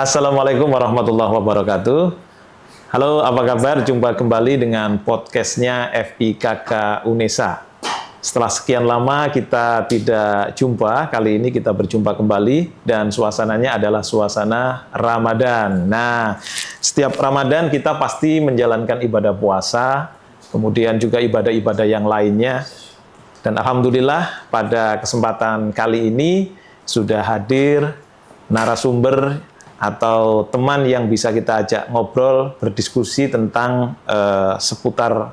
Assalamualaikum warahmatullahi wabarakatuh. Halo, apa kabar? Jumpa kembali dengan podcastnya FIKK UNESA. Setelah sekian lama kita tidak jumpa, kali ini kita berjumpa kembali dan suasananya adalah suasana Ramadan. Nah, setiap Ramadan kita pasti menjalankan ibadah puasa, kemudian juga ibadah-ibadah yang lainnya. Dan alhamdulillah pada kesempatan kali ini sudah hadir narasumber atau teman yang bisa kita ajak ngobrol, berdiskusi tentang seputar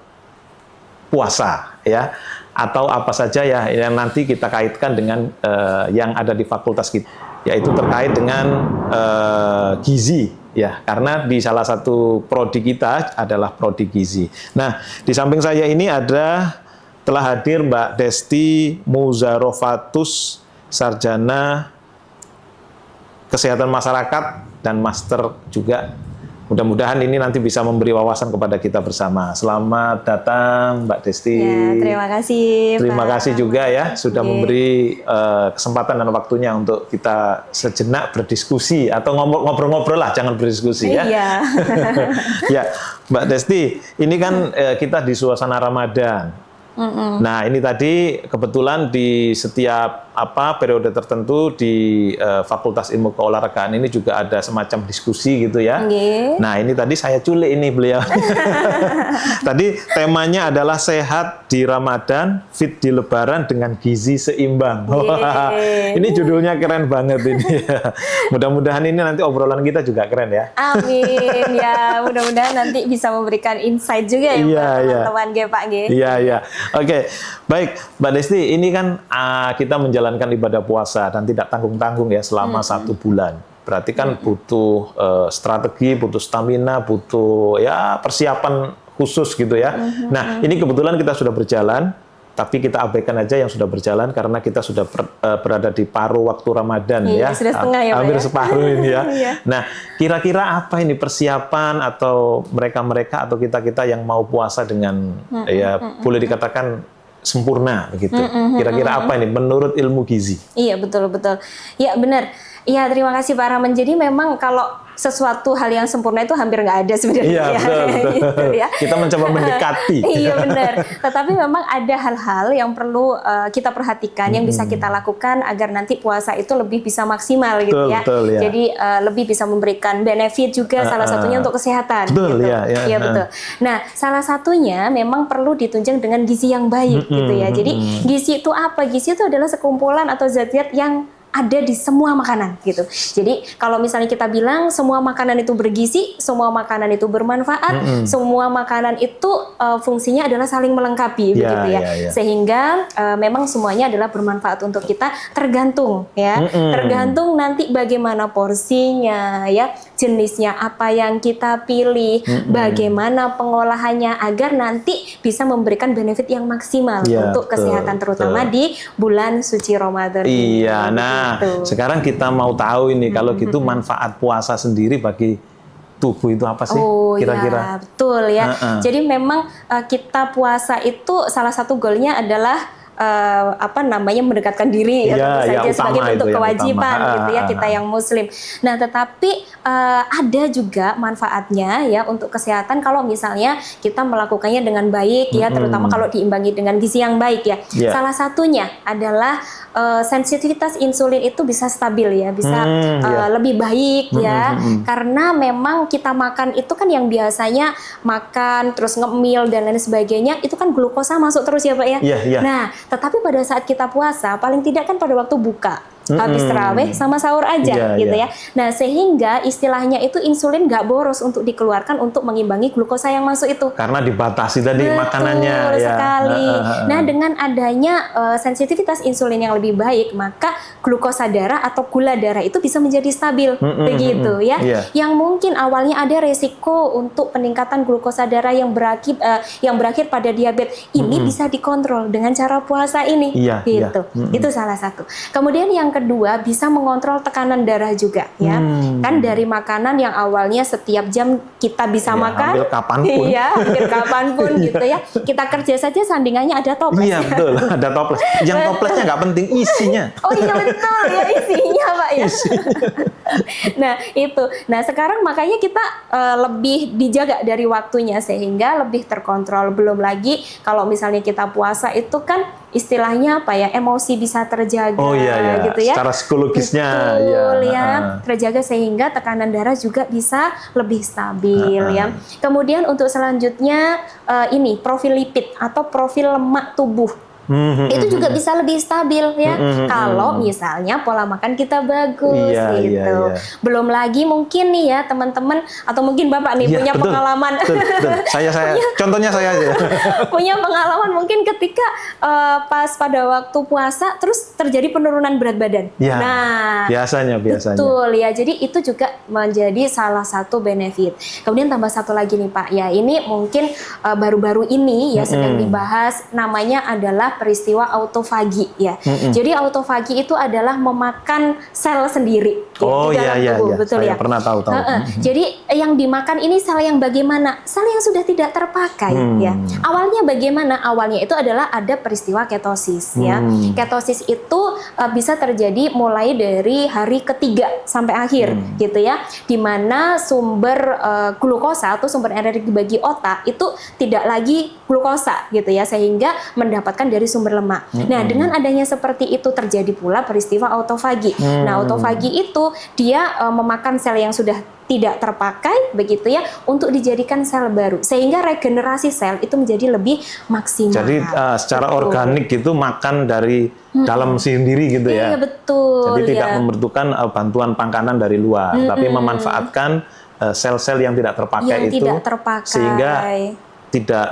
puasa, ya, atau apa saja ya yang nanti kita kaitkan dengan yang ada di fakultas kita, yaitu terkait dengan gizi, ya, karena di salah satu prodi kita adalah prodi gizi. Nah, di samping saya ini telah hadir Mbak Desti Muzarofatus, sarjana Kesehatan Masyarakat dan master juga. Mudah-mudahan ini nanti bisa memberi wawasan kepada kita bersama. Selamat datang Mbak Desti. Ya, terima kasih. Terima kasih juga ya sudah memberi kesempatan dan waktunya untuk kita sejenak berdiskusi atau ngobrol-ngobrol lah, jangan berdiskusi ya. Iya. Ya, Mbak Desti, ini kan kita di suasana Ramadan. Nah, ini tadi kebetulan di setiap periode tertentu di Fakultas Ilmu Keolahragaan ini juga ada semacam diskusi gitu ya. Nah, ini tadi saya culik ini beliau. Tadi temanya adalah sehat di Ramadan, fit di Lebaran dengan gizi seimbang. Ini judulnya keren banget ini. Mudah-mudahan ini nanti obrolan kita juga keren ya. Amin ya, mudah-mudahan nanti bisa memberikan insight juga ya buat teman-teman Pak G. Iya, iya. Oke, baik Mbak Desti, ini kan kita menjalankan ibadah puasa dan tidak tanggung-tanggung ya selama 1 bulan. Berarti kan butuh strategi, butuh stamina, butuh ya persiapan khusus gitu ya. Nah, ini kebetulan kita sudah berjalan, tapi kita abaikan aja yang sudah berjalan karena kita sudah berada di paruh waktu Ramadan ya. Sudah setengah ya, hampir Pak, ya? separuh ini ya. Iya. Nah, kira-kira apa ini persiapan atau mereka-mereka atau kita-kita yang mau puasa dengan boleh dikatakan sempurna begitu. Kira-kira apa ini menurut ilmu gizi? Iya, betul-betul. Iya, benar. Iya, terima kasih Pak Rahman. Jadi memang kalau sesuatu hal yang sempurna itu hampir nggak ada sebenarnya. Iya, betul. Gitu, ya. Kita mencoba mendekati. Iya, benar. Tetapi memang ada hal-hal yang perlu kita perhatikan, yang bisa kita lakukan agar nanti puasa itu lebih bisa maksimal gitu ya. Betul, ya. Jadi lebih bisa memberikan benefit juga, salah satunya untuk kesehatan. Betul, gitu. ya. Betul. Nah, salah satunya memang perlu ditunjang dengan gizi yang baik gitu ya. Jadi gizi itu apa? Gizi itu adalah sekumpulan atau zat-zat yang ada di semua makanan gitu. Jadi kalau misalnya kita bilang semua makanan itu bergizi, semua makanan itu bermanfaat, semua makanan itu fungsinya adalah saling melengkapi begitu ya. Sehingga memang semuanya adalah bermanfaat untuk kita, tergantung ya. Tergantung nanti bagaimana porsinya ya, jenisnya apa yang kita pilih, bagaimana pengolahannya agar nanti bisa memberikan benefit yang maksimal untuk kesehatan terutama di bulan suci Ramadan. Iya, nah sekarang kita mau tahu ini kalau gitu manfaat puasa sendiri bagi tubuh itu apa sih kira-kira? Ya, betul ya. Jadi memang kita puasa itu salah satu goalnya adalah mendekatkan diri saja sebagai bentuk kewajiban gitu ya kita yang muslim. Nah, tetapi ada juga manfaatnya ya untuk kesehatan kalau misalnya kita melakukannya dengan baik ya, terutama kalau diimbangi dengan gizi yang baik ya. Salah satunya adalah sensitivitas insulin itu bisa stabil ya, bisa lebih baik ya. Karena memang kita makan itu kan yang biasanya makan terus ngemil dan lain sebagainya, itu kan glukosa masuk terus ya Pak ya. Nah, tetapi pada saat kita puasa, paling tidak kan pada waktu buka, habis tarawih sama sahur aja gitu ya. Nah, sehingga istilahnya itu insulin nggak boros untuk dikeluarkan untuk mengimbangi glukosa yang masuk itu. Karena dibatasi tadi makanannya. Betul sekali. Nah, dengan adanya sensitivitas insulin yang lebih baik, maka glukosa darah atau gula darah itu bisa menjadi stabil, begitu ya. Yang mungkin awalnya ada resiko untuk peningkatan glukosa darah yang berakhir pada diabetes, ini bisa dikontrol dengan cara puasa ini, gitu. Itu salah satu. Kemudian yang kedua bisa mengontrol tekanan darah juga ya. Kan dari makanan yang awalnya setiap jam kita bisa makan, hampir kapanpun. Iya, hampir kapanpun gitu ya. Kita kerja saja sandingannya ada toples. Iya betul, ada toples. Yang toplesnya nggak penting, isinya. Oh iya betul ya, isinya Pak ya. Nah itu. Nah sekarang makanya kita lebih dijaga dari waktunya sehingga lebih terkontrol. Belum lagi kalau misalnya kita puasa itu kan istilahnya apa ya, emosi bisa terjaga gitu ya. Secara psikologisnya betul ya, terjaga sehingga tekanan darah juga bisa lebih stabil ya. Kemudian untuk selanjutnya ini profil lipid atau profil lemak tubuh. Itu juga bisa lebih stabil ya kalau misalnya pola makan kita bagus gitu. Belum lagi mungkin nih ya teman-teman atau mungkin Bapak nih punya pengalaman. Saya contohnya saya aja. Punya pengalaman mungkin ketika pas pada waktu puasa terus terjadi penurunan berat badan. Ya, nah, biasanya. Betul ya. Jadi itu juga menjadi salah satu benefit. Kemudian tambah satu lagi nih Pak. Ya, ini mungkin baru-baru ini ya sedang dibahas, namanya adalah peristiwa autofagi ya. Jadi autofagi itu adalah memakan sel sendiri di dalam tubuh, betul saya ya. Pernah tahu. Jadi yang dimakan ini sel yang bagaimana? Sel yang sudah tidak terpakai ya. Awalnya bagaimana? Awalnya itu adalah ada peristiwa ketosis ya. Ketosis itu bisa terjadi mulai dari hari ketiga sampai akhir gitu ya. Di mana sumber glukosa atau sumber energi bagi otak itu tidak lagi glukosa gitu ya, sehingga mendapatkan dari sumber lemak. Nah, dengan adanya seperti itu terjadi pula peristiwa autofagi. Nah, autofagi itu dia memakan sel yang sudah tidak terpakai begitu ya untuk dijadikan sel baru, sehingga regenerasi sel itu menjadi lebih maksimal. Jadi secara organik gitu makan dari dalam sendiri gitu ya. Iya betul. Jadi tidak memerlukan bantuan makanan dari luar, tapi memanfaatkan sel-sel yang tidak terpakai sehingga tidak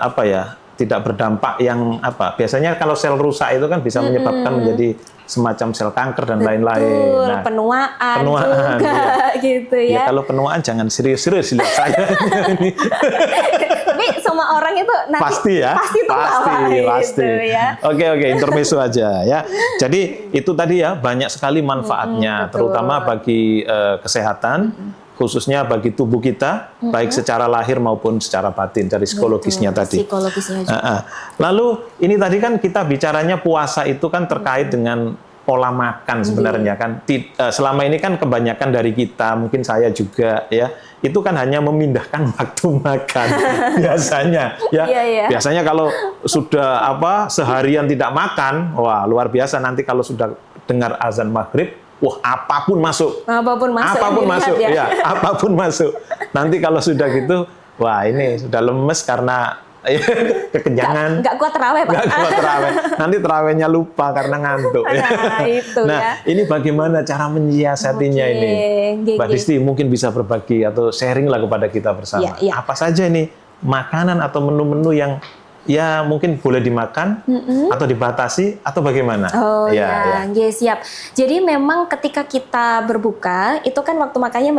tidak berdampak yang biasanya kalau sel rusak itu kan bisa menyebabkan menjadi semacam sel kanker dan lain-lain. Nah, penuaan juga gitu ya. Kalau penuaan jangan serius-serius lihat saya. Tapi semua orang itu nanti pasti gitu ya. Oke, intermezzo aja ya. Jadi itu tadi ya, banyak sekali manfaatnya, terutama bagi kesehatan, khususnya bagi tubuh kita, baik secara lahir maupun secara batin, dari psikologisnya tadi. Psikologisnya juga. Lalu ini tadi kan kita bicaranya puasa itu kan terkait dengan pola makan sebenarnya kan. Selama ini kan kebanyakan dari kita, mungkin saya juga ya, itu kan hanya memindahkan waktu makan biasanya ya. Biasanya kalau sudah seharian tidak makan, wah luar biasa, nanti kalau sudah dengar azan maghrib, wah apapun masuk apapun masuk. Nanti kalau sudah gitu, wah ini sudah lemes karena kekenyangan. Nggak kuat terawih Pak. Nggak kuat terawih. Nanti terawihnya lupa karena ngantuk. Ini bagaimana cara menyiasatinya ini? Mbak Disti mungkin bisa berbagi atau sharing lah kepada kita bersama. Apa saja ini makanan atau menu-menu yang ya mungkin boleh dimakan atau dibatasi atau bagaimana? Siap. Jadi memang ketika kita berbuka itu kan waktu makannya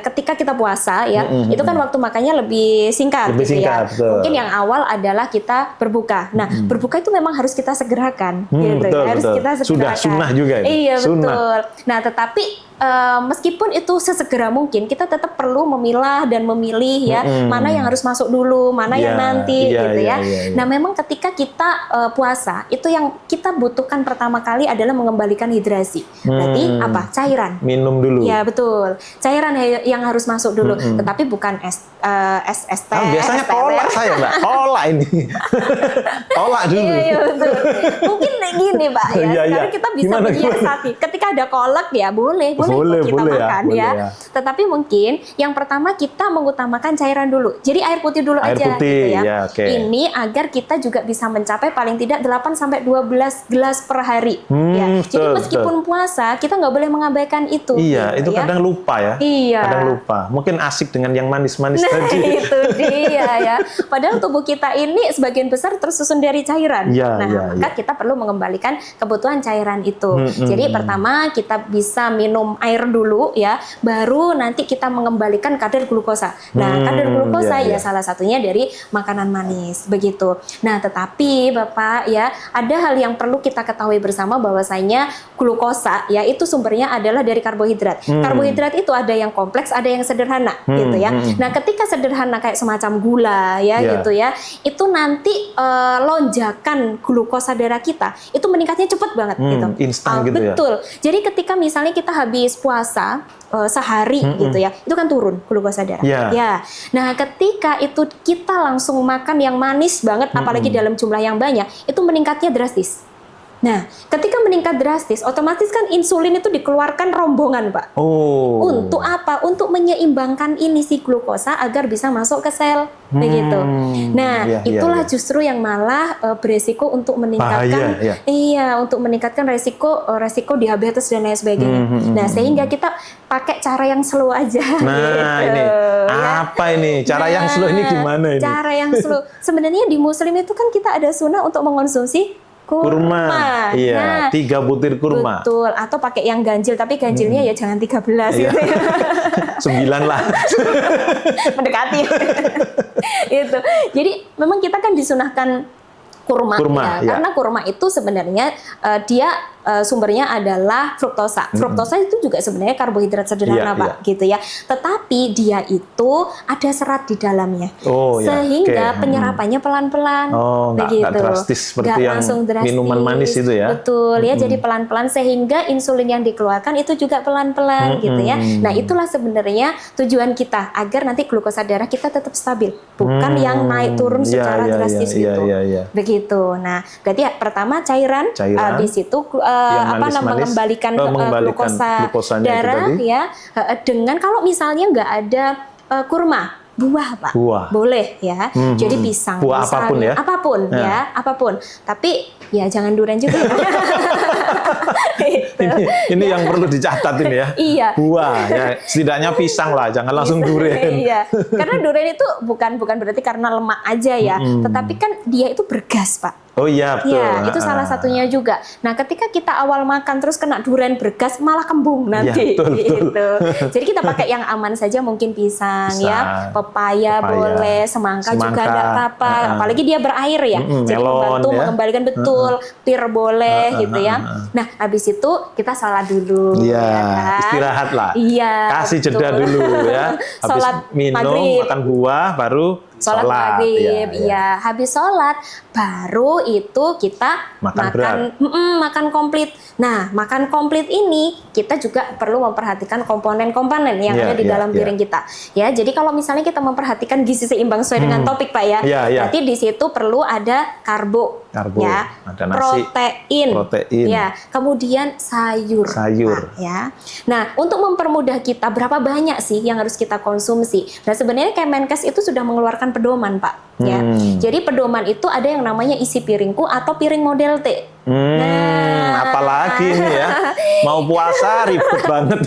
ketika kita puasa ya, itu kan waktu makannya lebih singkat gitu ya. Betul. Mungkin yang awal adalah kita berbuka. Nah, berbuka itu memang harus kita segerakan gitu. Betul. Kita segerakan. Sudah sunnah juga itu. Iya, betul. Nah, tetapi meskipun itu sesegera mungkin, kita tetap perlu memilah dan memilih ya, mana yang harus masuk dulu, mana yang nanti gitu ya. Nah, memang ketika kita puasa, itu yang kita butuhkan pertama kali adalah mengembalikan hidrasi. Berarti apa? Cairan. Minum dulu. Ya, betul. Cairan yang harus masuk dulu, tetapi bukan es teh. Biasanya kolak saya, Mbak. Kolak ini. Kolak dulu. Iya, betul. Mungkin gini, Pak ya. Sekarang kita bisa menyiasati. Ketika ada kolak ya boleh kita makan ya. Tetapi mungkin yang pertama kita mengutamakan cairan dulu. Jadi air putih dulu air aja putih, gitu ya. Ini agar kita juga bisa mencapai paling tidak 8 sampai 12 gelas per hari ya. Jadi meskipun puasa kita nggak boleh mengabaikan itu. Iya, gitu, itu kadang lupa ya. Iya. Kadang lupa. Mungkin asik dengan yang manis-manis tadi. Itu dia ya. Padahal tubuh kita glukosa ini sebagian besar tersusun dari cairan. Maka ya. kita perlu mengembalikan kebutuhan cairan itu. Jadi pertama kita bisa minum air dulu ya, baru nanti kita mengembalikan kadar glukosa. Nah, kadar glukosa ya salah satunya dari makanan manis begitu. Nah, tetapi Bapak ya, ada hal yang perlu kita ketahui bersama bahwasanya glukosa ya itu sumbernya adalah dari karbohidrat. Karbohidrat itu ada yang kompleks, ada yang sederhana gitu ya. Nah, ketika sederhana kayak semacam gula ya gitu ya, itu nanti lonjakan glukosa darah kita itu meningkatnya cepat banget gitu. Instan gitu ya. Betul. Jadi ketika misalnya kita habis puasa sehari gitu ya, itu kan turun glukosa darah. Ya. Nah, ketika itu kita langsung makan yang manis banget, apalagi dalam jumlah yang banyak, itu meningkatnya drastis. Nah, ketika meningkat drastis, otomatis kan insulin itu dikeluarkan rombongan, Pak. Untuk apa? Untuk menyeimbangkan ini si glukosa agar bisa masuk ke sel, begitu. Nah, itulah justru yang malah beresiko untuk meningkatkan, untuk meningkatkan resiko diabetes dan lain sebagainya. Nah, sehingga kita pakai cara yang slow aja. Nah, ini apa ini? Cara yang slow ini gimana ini? Cara yang slow. Sebenarnya di Muslim itu kan kita ada sunnah untuk mengonsumsi kurma. Iya, 3 butir kurma. Betul, atau pakai yang ganjil, tapi ganjilnya ya jangan 13 gitu ya. 9 lah. Mendekati. Itu. Jadi memang kita kan disunahkan kurma ya. Karena kurma itu sebenarnya dia sumbernya adalah fruktosa. Fruktosa itu juga sebenarnya karbohidrat sederhana, Pak, gitu ya. Tetapi dia itu ada serat di dalamnya. Sehingga penyerapannya pelan-pelan. Begitu. Nggak drastis seperti yang minuman manis itu ya. Betul, ya, jadi pelan-pelan sehingga insulin yang dikeluarkan itu juga pelan-pelan gitu ya. Nah, itulah sebenarnya tujuan kita agar nanti glukosa darah kita tetap stabil, bukan yang naik turun secara drastis gitu. Begitu. Nah, berarti ya, pertama cairan. Habis itu mengembalikan glukosa darah ya, dengan kalau misalnya nggak ada kurma, buah, Pak, boleh ya. Jadi pisang, buah apapun ya, apapun. Tapi ya jangan durian juga. Ini yang perlu dicatat ini ya. Buah ya, setidaknya pisang lah, jangan langsung durian. Karena durian itu bukan berarti karena lemak aja ya, tetapi kan dia itu bergas, Pak. Betul. Ya, itu salah satunya juga. Nah, ketika kita awal makan terus kena durian bergas, malah kembung nanti. Gitu. Jadi kita pakai yang aman saja, mungkin pisang ya, pepaya boleh, semangka juga ada apa-apa. Apalagi dia berair ya, jadi membantu mengembalikan pir boleh gitu ya. Nah, habis itu kita salat dulu. Istirahat lah. Kasih jeda dulu ya. Habis minum, makan buah, baru sholat maghrib, habis sholat baru itu kita makan komplit. Nah, makan komplit ini kita juga perlu memperhatikan komponen-komponen yang ada di dalam piring kita. Ya, jadi kalau misalnya kita memperhatikan gizi seimbang sesuai dengan topik, Pak ya, berarti di situ perlu ada karbo ya, ada nasi, protein, ya, kemudian sayur. Ya. Nah, untuk mempermudah kita berapa banyak sih yang harus kita konsumsi? Nah, sebenarnya Kemenkes itu sudah mengeluarkan pedoman, Pak. Ya. Jadi pedoman itu ada yang namanya isi piringku atau piring model T. Apalagi ini ya, mau puasa ribet banget.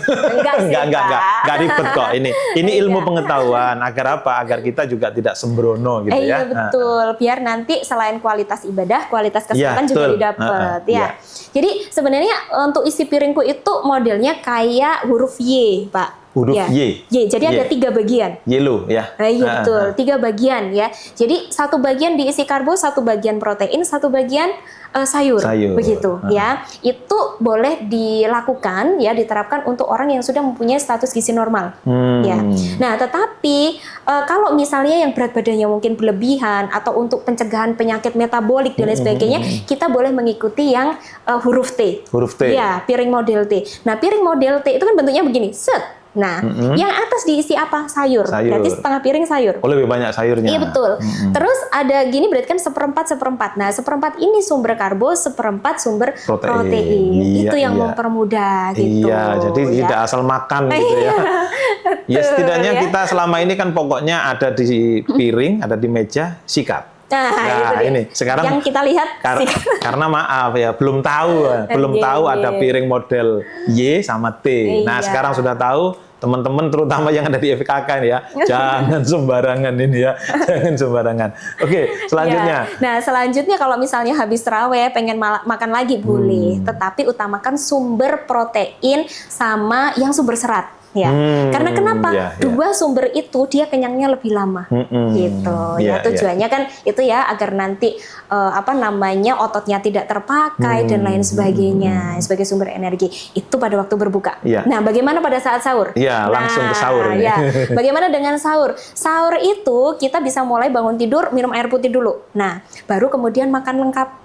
Enggak ribet kok ini. Ini ilmu pengetahuan agar apa? Agar kita juga tidak sembrono gitu ya. Iya, betul. Biar nanti selain kualitas ibadah, kualitas kesehatan juga didapat ya. Jadi sebenarnya untuk isi piringku itu modelnya kayak huruf Y, Pak. Huruf Y. Jadi ada 3 bagian. Yellow ya. Iya, betul. 3 bagian ya. Jadi 1 bagian diisi karbo, 1 bagian protein, 1 bagian sayur. Begitu ya. Itu boleh dilakukan ya, diterapkan untuk orang yang sudah mempunyai status gizi normal. Ya. Nah, tetapi kalau misalnya yang berat badannya mungkin berlebihan atau untuk pencegahan penyakit metabolik dan lain sebagainya, kita boleh mengikuti yang huruf T. Ya, piring model T. Nah, piring model T itu kan bentuknya begini. Nah, yang atas diisi apa? Sayur. Berarti setengah piring sayur. Lebih banyak sayurnya. Iya, betul. Terus ada gini, berarti kan seperempat. Nah, seperempat ini sumber karbo, seperempat sumber protein. Itu yang mempermudah gitu. Iya, jadi tidak asal makan gitu ya. Ya, setidaknya kita selama ini kan pokoknya ada di piring, ada di meja, sikat. Nah, ini sekarang yang kita lihat karena maaf ya, belum tahu ada piring model Y sama T. Nah, sekarang sudah tahu teman-teman terutama yang ada di FKK ini ya, jangan sembarangan ini ya, jangan sembarangan. Oke, selanjutnya. Ya. Nah, selanjutnya kalau misalnya habis tarawih pengen makan lagi boleh, tetapi utamakan sumber protein sama yang sumber serat. Ya, karena kenapa? Dua sumber itu dia kenyangnya lebih lama, gitu. Tujuannya kan itu ya agar nanti ototnya tidak terpakai dan lain sebagainya sebagai sumber energi. Itu pada waktu berbuka. Nah, bagaimana pada saat sahur? Langsung ke sahur. Bagaimana dengan sahur? Sahur itu kita bisa mulai bangun tidur minum air putih dulu. Nah, baru kemudian makan lengkap.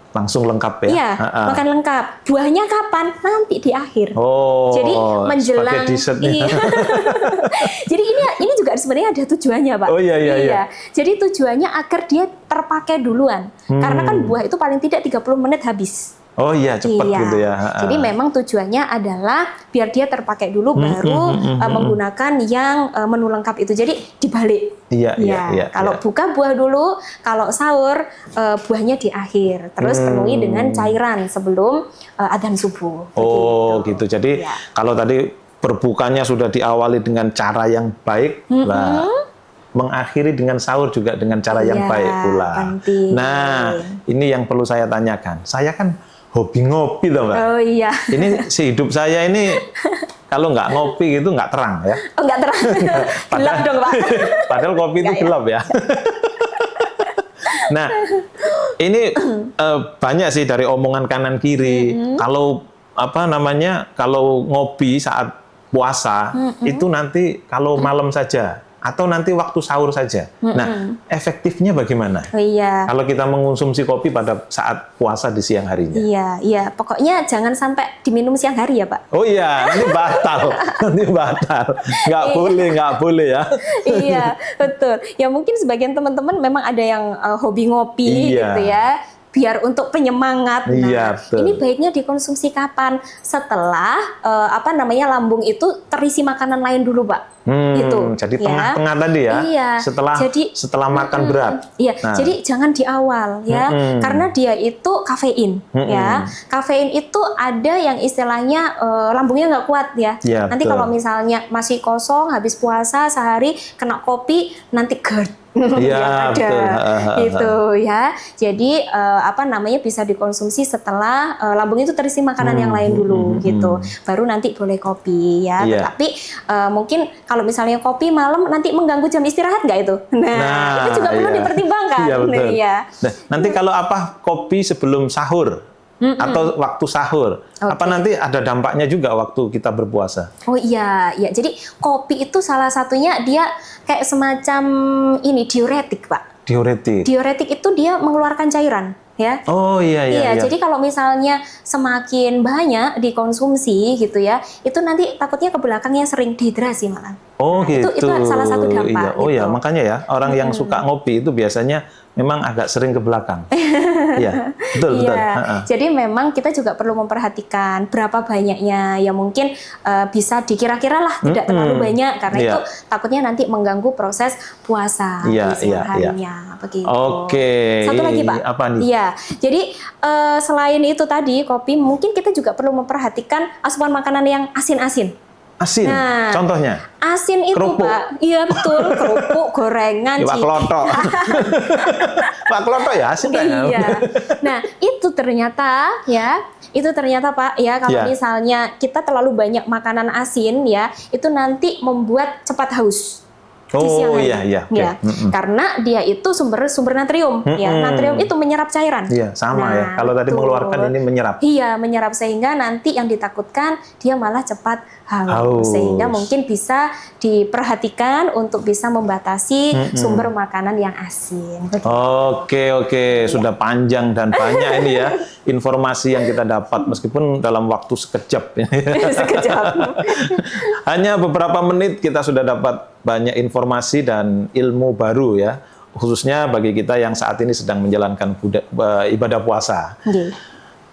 Langsung lengkap ya? Iya, makan lengkap. Buahnya kapan? Nanti di akhir. Jadi menjelang. Iya. Jadi ini juga sebenarnya ada tujuannya, Pak. Iya. Jadi tujuannya agar dia terpakai duluan. Karena kan buah itu paling tidak 30 menit habis. Oh iya, cepat gitu ya. Jadi memang tujuannya adalah biar dia terpakai dulu baru menggunakan yang menu lengkap itu. Jadi dibalik. Iya. Kalau buka buah dulu, kalau sahur buahnya di akhir. Terus penuhi dengan cairan sebelum adzan subuh. Oh gitu. Jadi kalau tadi berbukanya sudah diawali dengan cara yang baik, mengakhiri dengan sahur juga dengan cara yang baik pula. Penting. Nah, ini yang perlu saya tanyakan. Saya kan hobi ngopi toh, Mbak. Oh iya. Ini si hidup saya ini kalau nggak ngopi gitu nggak terang ya. Oh nggak terang. Gelap dong, Pak. Padahal kopi itu gelap ya. Nah, ini banyak sih dari omongan kanan kiri. Kalau kalau ngopi saat puasa itu nanti kalau malam saja. Atau nanti waktu sahur saja. Nah, efektifnya bagaimana? Oh iya. Kalau kita mengonsumsi kopi pada saat puasa di siang harinya. Iya. Pokoknya jangan sampai diminum siang hari ya, Pak. Oh iya, nanti batal. Nggak boleh ya. Iya, betul. Ya mungkin sebagian teman-teman memang ada yang hobi ngopi gitu ya. Biar untuk penyemangat. Nah, ini baiknya dikonsumsi kapan? Setelah lambung itu terisi makanan lain dulu, Pak. Jadi tengah-tengah tadi ya. Iya. Setelah makan berat. Iya. Nah. Jadi jangan di awal ya, karena dia itu kafein ya. Kafein itu ada yang istilahnya lambungnya nggak kuat ya. Nanti kalau misalnya masih kosong habis puasa sehari kena kopi nanti GERD. Iya, betul. Gitu ya. Jadi bisa dikonsumsi setelah lambung itu terisi makanan yang lain dulu gitu. Baru nanti boleh kopi ya. Tetapi mungkin kalau misalnya kopi malam nanti mengganggu jam istirahat nggak itu? Nah, itu juga perlu dipertimbangkan. Iya, betul. Nah, nanti kalau kopi sebelum sahur atau waktu sahur, nanti ada dampaknya juga waktu kita berpuasa? Oh iya. Jadi kopi itu salah satunya dia kayak semacam diuretik, Pak. Diuretik itu dia mengeluarkan cairan. Ya. Oh iya. Jadi kalau misalnya semakin banyak dikonsumsi gitu ya, itu nanti takutnya ke belakangnya sering dehidrasi malah. Oh gitu. Itu salah satu dampak. Iya. Oh ya, makanya ya orang yang suka ngopi itu biasanya memang agak sering ke belakang. Iya, betul. Jadi memang kita juga perlu memperhatikan berapa banyaknya. Ya mungkin bisa dikira-kira lah tidak terlalu banyak karena itu takutnya nanti mengganggu proses puasa di siang harinya. Begitu. Oke. Satu lagi, Pak. Apa nih? Iya. Jadi selain itu tadi kopi, mungkin kita juga perlu memperhatikan asupan makanan yang asin-asin. Asin, contohnya? Asin itu, kerupuk. Pak. Iya, betul. Kerupuk, gorengan, Pak Kloto. Pak Kloto ya asin kan? Iya. Nah, itu ternyata Pak, ya kalau misalnya kita terlalu banyak makanan asin ya, itu nanti membuat cepat haus. Oh iya. Karena dia itu sumber natrium. Ya, natrium itu menyerap cairan. Iya, sama ya. Kalau tadi mengeluarkan ini menyerap. Iya, menyerap sehingga nanti yang ditakutkan dia malah cepat haus. Sehingga mungkin bisa diperhatikan untuk bisa membatasi sumber makanan yang asin. Begitu. Oke. Sudah panjang dan banyak ini ya informasi yang kita dapat meskipun dalam waktu sekejap. Hanya beberapa menit kita sudah dapat banyak informasi dan ilmu baru ya, khususnya bagi kita yang saat ini sedang menjalankan ibadah puasa.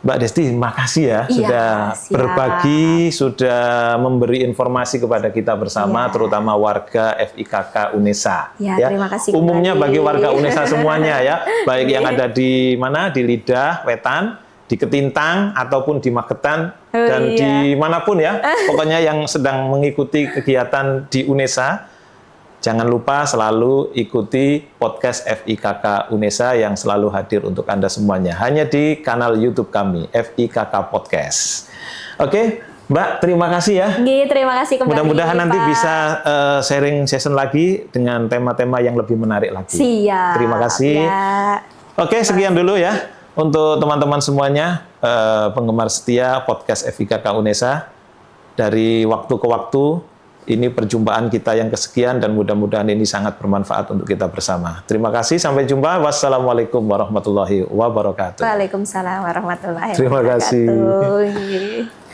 Mbak Desti, makasih ya sudah berbagi, sudah memberi informasi kepada kita bersama, terutama warga FIKK UNESA. Terima kasih. Umumnya bagi warga UNESA semuanya ya, baik yang ada di mana, di Lidah, Wetan, di Ketintang ataupun di Magetan dan dimanapun ya, pokoknya yang sedang mengikuti kegiatan di UNESA, jangan lupa selalu ikuti podcast FIKK UNESA yang selalu hadir untuk Anda semuanya. Hanya di kanal YouTube kami, FIKK Podcast. Oke, Mbak, terima kasih ya. Terima kasih kembali. Mudah-mudahan nanti bisa sharing session lagi dengan tema-tema yang lebih menarik lagi. Siap. Terima kasih. Ya. Oke, sekian dulu ya. Untuk teman-teman semuanya, penggemar setia podcast FIKK UNESA, dari waktu ke waktu, ini perjumpaan kita yang kesekian dan mudah-mudahan ini sangat bermanfaat untuk kita bersama. Terima kasih, sampai jumpa. Wassalamualaikum warahmatullahi wabarakatuh. Waalaikumsalam warahmatullahi wabarakatuh. Terima kasih.